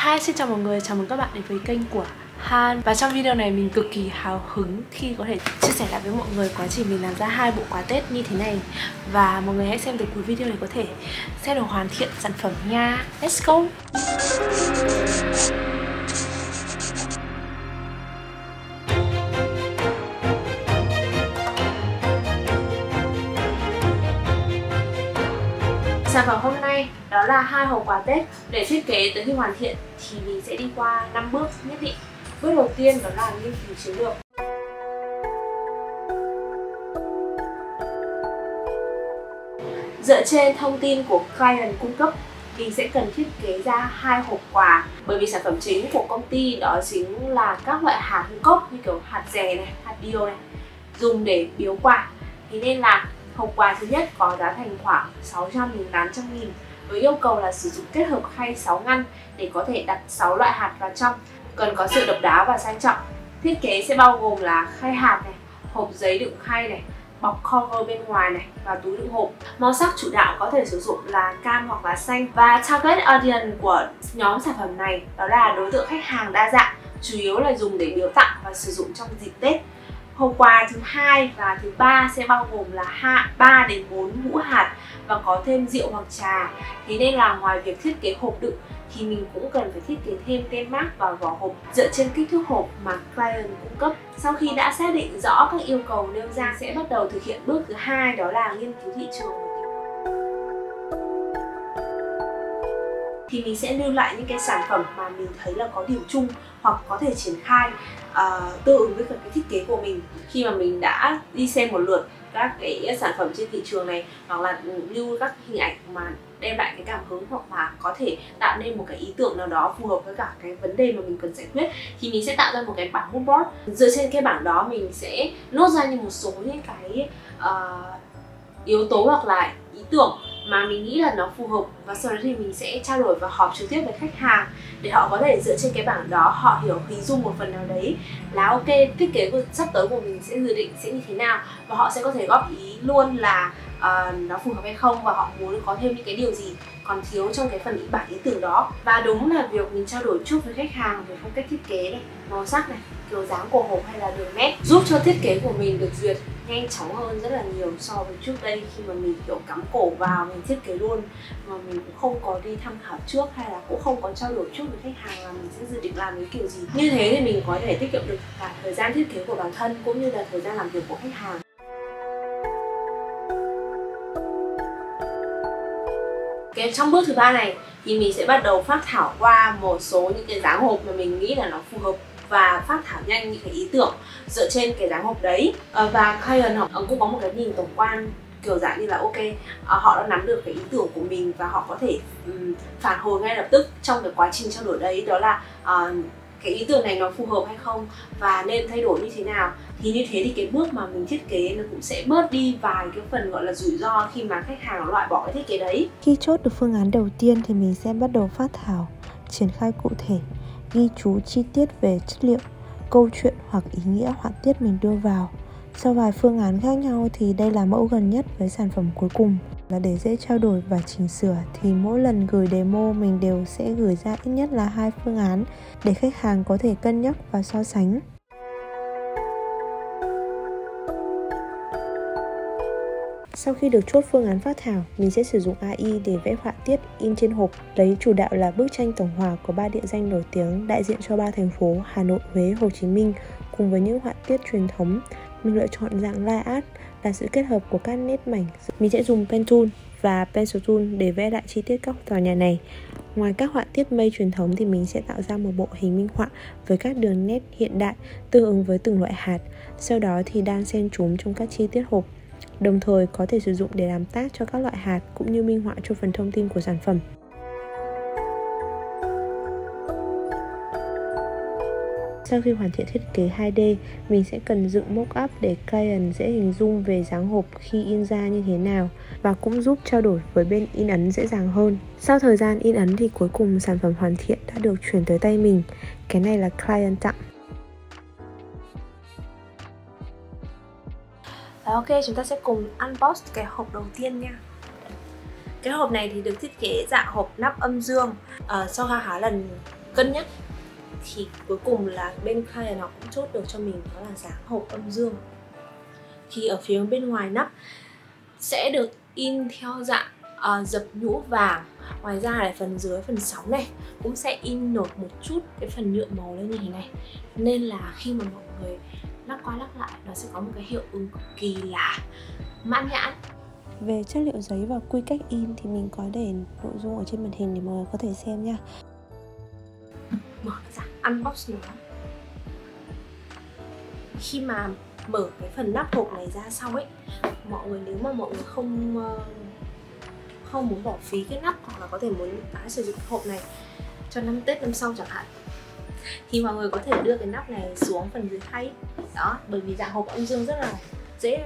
Hi, xin chào mọi người, chào mừng các bạn đến với kênh của Han. Và trong video này mình cực kỳ hào hứng khi có thể chia sẻ lại với mọi người quá trình mình làm ra 2 bộ quà Tết như thế này. Và mọi người hãy xem từ cuối video để có thể xem được hoàn thiện sản phẩm nha. Let's go! Sản phẩm hôm nay đó là 2 hộp quà Tết. Để thiết kế tới khi hoàn thiện thì mình sẽ đi qua 5 bước nhất định. Bước đầu tiên đó là nghiên cứu chiến lược. Dựa trên thông tin của client cung cấp, mình sẽ cần thiết kế ra 2 hộp quà. Bởi vì sản phẩm chính của công ty đó chính là các loại hạt ngũ cốc như kiểu hạt dẻ này, hạt điều này, dùng để biếu quà. Thế nên là hộp quà thứ nhất có giá thành khoảng 600 đến 800 nghìn, với yêu cầu là sử dụng kết hợp khay 6 ngăn để có thể đặt 6 loại hạt vào trong. Cần có sự độc đáo và sang trọng. Thiết kế sẽ bao gồm là khay hạt này, hộp giấy đựng khay này, bọc cover bên ngoài này và túi đựng hộp. Màu sắc chủ đạo có thể sử dụng là cam hoặc là xanh. Và target audience của nhóm sản phẩm này đó là đối tượng khách hàng đa dạng, chủ yếu là dùng để biếu tặng và sử dụng trong dịp Tết. Hộp quà thứ hai và thứ ba sẽ bao gồm là 3 đến 4 hũ hạt và có thêm rượu hoặc trà. Thế nên là ngoài việc thiết kế hộp đựng thì mình cũng cần phải thiết kế thêm tem mác và vỏ hộp dựa trên kích thước hộp mà client cung cấp. Sau khi đã xác định rõ các yêu cầu nêu ra, sẽ bắt đầu thực hiện bước thứ hai, đó là nghiên cứu thị trường. Thì mình sẽ lưu lại những cái sản phẩm mà mình thấy là có điểm chung hoặc có thể triển khai tương ứng với cái thiết kế của mình. Khi mà mình đã đi xem một lượt các cái sản phẩm trên thị trường này, hoặc là lưu các hình ảnh mà đem lại cái cảm hứng, hoặc là có thể tạo nên một cái ý tưởng nào đó phù hợp với cả cái vấn đề mà mình cần giải quyết, thì mình sẽ tạo ra một cái bảng mood board. Dựa trên cái bảng đó mình sẽ nốt ra như một số những cái yếu tố hoặc là ý tưởng mà mình nghĩ là nó phù hợp, và sau đó thì mình sẽ trao đổi và họp trực tiếp với khách hàng để họ có thể dựa trên cái bảng đó họ hiểu hình dung một phần nào đấy là ok, thiết kế sắp tới của mình sẽ dự định sẽ như thế nào, và họ sẽ có thể góp ý luôn là nó phù hợp hay không, và họ muốn có thêm những cái điều gì còn thiếu trong cái phần bản ý tưởng đó. Và đúng là việc mình trao đổi trước với khách hàng về phong cách thiết kế này, màu sắc này, kiểu dáng của hộp hay là đường nét, giúp cho thiết kế của mình được duyệt nhanh chóng hơn rất là nhiều so với trước đây, khi mà mình kiểu cắm cổ vào mình thiết kế luôn mà mình cũng không có đi tham khảo trước, hay là cũng không có trao đổi trước với khách hàng là mình sẽ dự định làm cái kiểu gì. Như thế thì mình có thể tiết kiệm được cả thời gian thiết kế của bản thân cũng như là thời gian làm việc của khách hàng. Trong bước thứ ba này thì mình sẽ bắt đầu phác thảo qua một số những cái dáng hộp mà mình nghĩ là nó phù hợp, và phác thảo nhanh những cái ý tưởng dựa trên cái dáng hộp đấy. Và client họ cũng có một cái nhìn tổng quan kiểu dạng như là ok, họ đã nắm được cái ý tưởng của mình và họ có thể phản hồi ngay lập tức trong cái quá trình trao đổi đấy, đó là cái ý tưởng này nó phù hợp hay không và nên thay đổi như thế nào. Thì như thế thì cái bước mà mình thiết kế nó cũng sẽ bớt đi vài cái phần gọi là rủi ro khi mà khách hàng loại bỏ cái thiết kế đấy. Khi chốt được phương án đầu tiên thì mình sẽ bắt đầu phác thảo, triển khai cụ thể, ghi chú chi tiết về chất liệu, câu chuyện hoặc ý nghĩa họa tiết mình đưa vào. Sau vài phương án khác nhau thì đây là mẫu gần nhất với sản phẩm cuối cùng. Là để dễ trao đổi và chỉnh sửa thì mỗi lần gửi demo mình đều sẽ gửi ra ít nhất là 2 phương án để khách hàng có thể cân nhắc và so sánh. Sau khi được chốt phương án phác thảo, mình sẽ sử dụng AI để vẽ họa tiết in trên hộp. Đấy chủ đạo là bức tranh tổng hòa của 3 địa danh nổi tiếng đại diện cho 3 thành phố Hà Nội, Huế, Hồ Chí Minh, cùng với những họa tiết truyền thống. Mình lựa chọn dạng line art là sự kết hợp của các nét mảnh. Mình sẽ dùng pen tool và pencil tool để vẽ lại chi tiết các tòa nhà này. Ngoài các họa tiết mây truyền thống thì mình sẽ tạo ra một bộ hình minh họa với các đường nét hiện đại tương ứng với từng loại hạt. Sau đó thì đan xen chúng trong các chi tiết hộp. Đồng thời có thể sử dụng để làm tác cho các loại hạt cũng như minh họa cho phần thông tin của sản phẩm. Sau khi hoàn thiện thiết kế 2D, mình sẽ cần dựng mock-up để client dễ hình dung về dáng hộp khi in ra như thế nào, và cũng giúp trao đổi với bên in ấn dễ dàng hơn. Sau thời gian in ấn thì cuối cùng sản phẩm hoàn thiện đã được chuyển tới tay mình. Cái này là client tặng. Ok, chúng ta sẽ cùng unbox cái hộp đầu tiên nha. Cái hộp này thì được thiết kế dạng hộp nắp âm dương. Sau khá lần cân nhắc thì cuối cùng là bên client họ cũng chốt được cho mình đó là dáng hộp âm dương. Thì ở phía bên ngoài nắp sẽ được in theo dạng dập nhũ vàng. Ngoài ra là phần dưới, phần sóng này cũng sẽ in nổi một chút cái phần nhựa màu lên như thế này. Nên là khi mà mọi người lắc qua lắc lại, nó sẽ có một cái hiệu ứng cực kỳ là mãn nhãn. Về chất liệu giấy và quy cách in thì mình có để nội dung ở trên màn hình để mọi người có thể xem nha. Mở ra, unbox nó. Khi mà mở cái phần nắp hộp này ra sau ấy, mọi người nếu mà mọi người không muốn bỏ phí cái nắp, hoặc là có thể muốn tái sử dụng cái hộp này cho năm Tết năm sau chẳng hạn, thì mọi người có thể đưa cái nắp này xuống phần dưới thay. Đó, bởi vì dạng hộp âm dương rất là dễ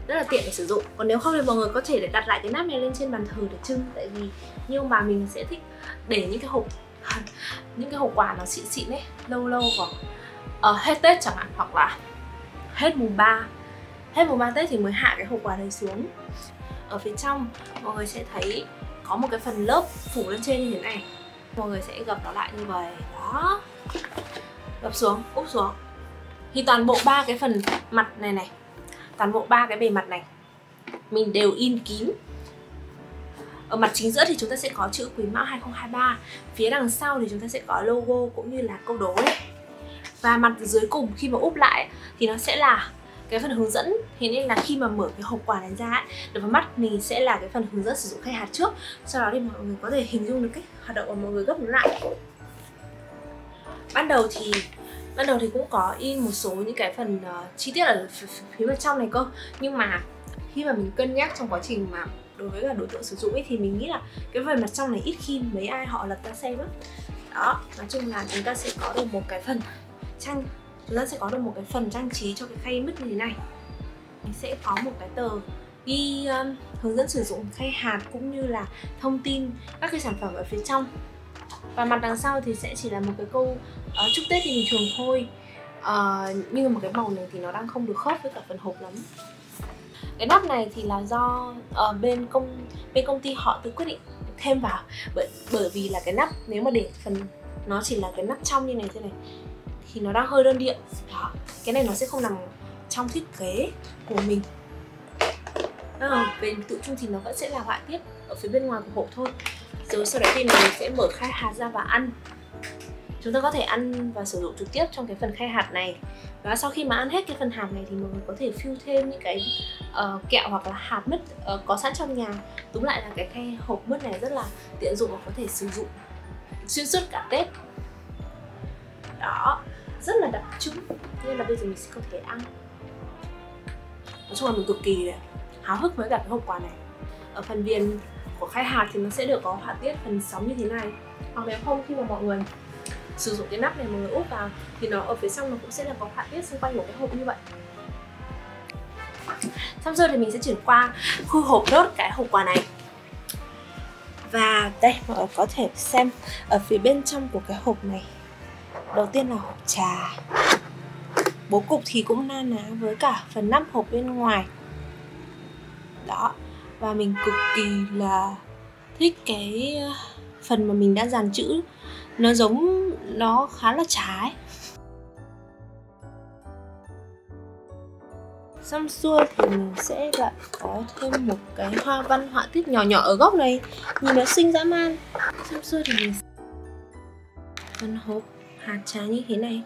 rất là tiện để sử dụng. Còn nếu không thì mọi người có thể để đặt lại cái nắp này lên trên bàn thờ để trưng. Tại vì như ông bà mình sẽ thích để những cái hộp quà nó xịn xịn ấy, lâu lâu còn hết Tết chẳng hạn, hoặc là hết mùng 3 Tết thì mới hạ cái hộp quà này xuống. Ở phía trong mọi người sẽ thấy có một cái phần lớp phủ lên trên như thế này. Mọi người sẽ gập nó lại như vậy. Đó, gập xuống, úp xuống. Thì toàn bộ 3 cái phần mặt này, toàn bộ 3 cái bề mặt này mình đều in kín. Ở mặt chính giữa thì chúng ta sẽ có chữ Quý Mão 2023. Phía đằng sau thì chúng ta sẽ có logo cũng như là câu đố này. Và mặt dưới cùng khi mà úp lại thì nó sẽ là cái phần hướng dẫn. Thế nên là khi mà mở cái hộp quà này ra, đập vào mắt mình sẽ là cái phần hướng dẫn sử dụng khay hạt trước. Sau đó thì mọi người có thể hình dung được cách hoạt động của mọi người gấp nó lại. Ban đầu thì cũng có in một số những cái phần chi tiết ở phía bên trong này cơ. Nhưng mà khi mà mình cân nhắc trong quá trình mà đối với cả đối tượng sử dụng ấy, thì mình nghĩ là cái phần mặt trong này ít khi mấy ai họ lật ra xem á. Đó, nói chung là chúng ta sẽ có được một cái phần trang trí cho cái khay mứt như thế này. Mình sẽ có một cái tờ ghi hướng dẫn sử dụng khay hạt cũng như là thông tin các cái sản phẩm ở phía trong. Và mặt đằng sau thì sẽ chỉ là một cái câu chúc Tết thì bình thường thôi. Nhưng mà cái màu này thì nó đang không được khớp với cả phần hộp lắm. Cái nắp này thì là do bên công ty họ tự quyết định thêm vào, bởi vì là cái nắp nếu mà để phần nó chỉ là cái nắp trong như này thế này thì nó đang hơi đơn điệu. Đó, cái này nó sẽ không nằm trong thiết kế của mình. Về tự chung thì nó vẫn sẽ là họa tiết ở phía bên ngoài của hộp thôi. Rồi sau đấy thì mình sẽ mở khay hạt ra và ăn. Chúng ta có thể ăn và sử dụng trực tiếp trong cái phần khay hạt này. Và sau khi mà ăn hết cái phần hạt này thì mọi người có thể fill thêm những cái kẹo hoặc là hạt mứt có sẵn trong nhà. Túm lại là cái khay hộp mứt này rất là tiện dụng và có thể sử dụng xuyên suốt cả Tết. Đó, rất là đặc trưng. Nên là bây giờ mình sẽ có thể ăn. Nói chung là mình cực kỳ háo hức với cả cái hộp quà này. Ở phần viền của khay hạt thì nó sẽ được có họa tiết phần sóng như thế này. Hoặc nếu không, khi mà mọi người sử dụng cái nắp này mọi người úp vào thì nó ở phía trong nó cũng sẽ là có họa tiết xung quanh của cái hộp như vậy. Xong rồi thì mình sẽ chuyển qua khui hộp nốt cái hộp quà này. Và đây mọi người có thể xem ở phía bên trong của cái hộp này. Đầu tiên là hộp trà. Bố cục thì cũng na ná với cả phần nắp hộp bên ngoài. Đó, và mình cực kỳ là thích cái phần mà mình đã dàn chữ. Nó khá là trá ấy. Xong xuôi thì mình sẽ lại có thêm một cái hoa văn họa tiết nhỏ nhỏ ở góc này. Nhìn nó xinh dã man. Xong xuôi thì mình phần hộp hạt trà như thế này.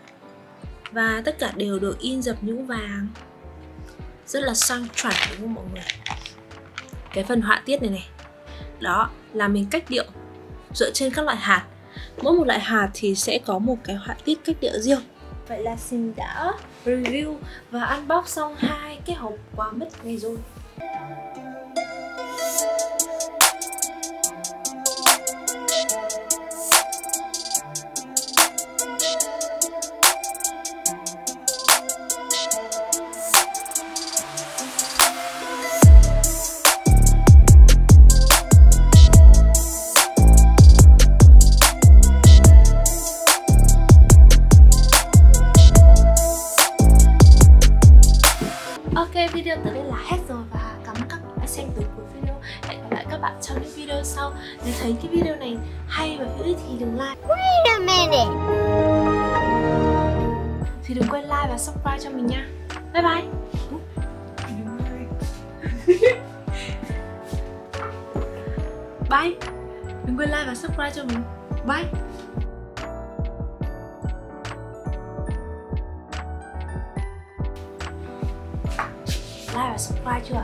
Và tất cả đều được in dập nhũ vàng. Rất là sang chảnh đúng không mọi người? Cái phần họa tiết này đó là mình cách điệu dựa trên các loại hạt. Mỗi một loại hạt thì sẽ có một cái họa tiết cách điệu riêng. Vậy là mình đã review và unbox xong 2 cái hộp quà mứt này rồi. Ok, video tới đây là hết rồi và cảm ơn các bạn đã xem tới cuối video. Hẹn gặp lại các bạn trong những video sau. Nếu thấy cái video này hay và hữu ích thì đừng like minute. Thì đừng quên like và subscribe cho mình nha. Bye bye. Bye. Đừng quên like và subscribe cho mình. Bye. Like và subscribe chưa?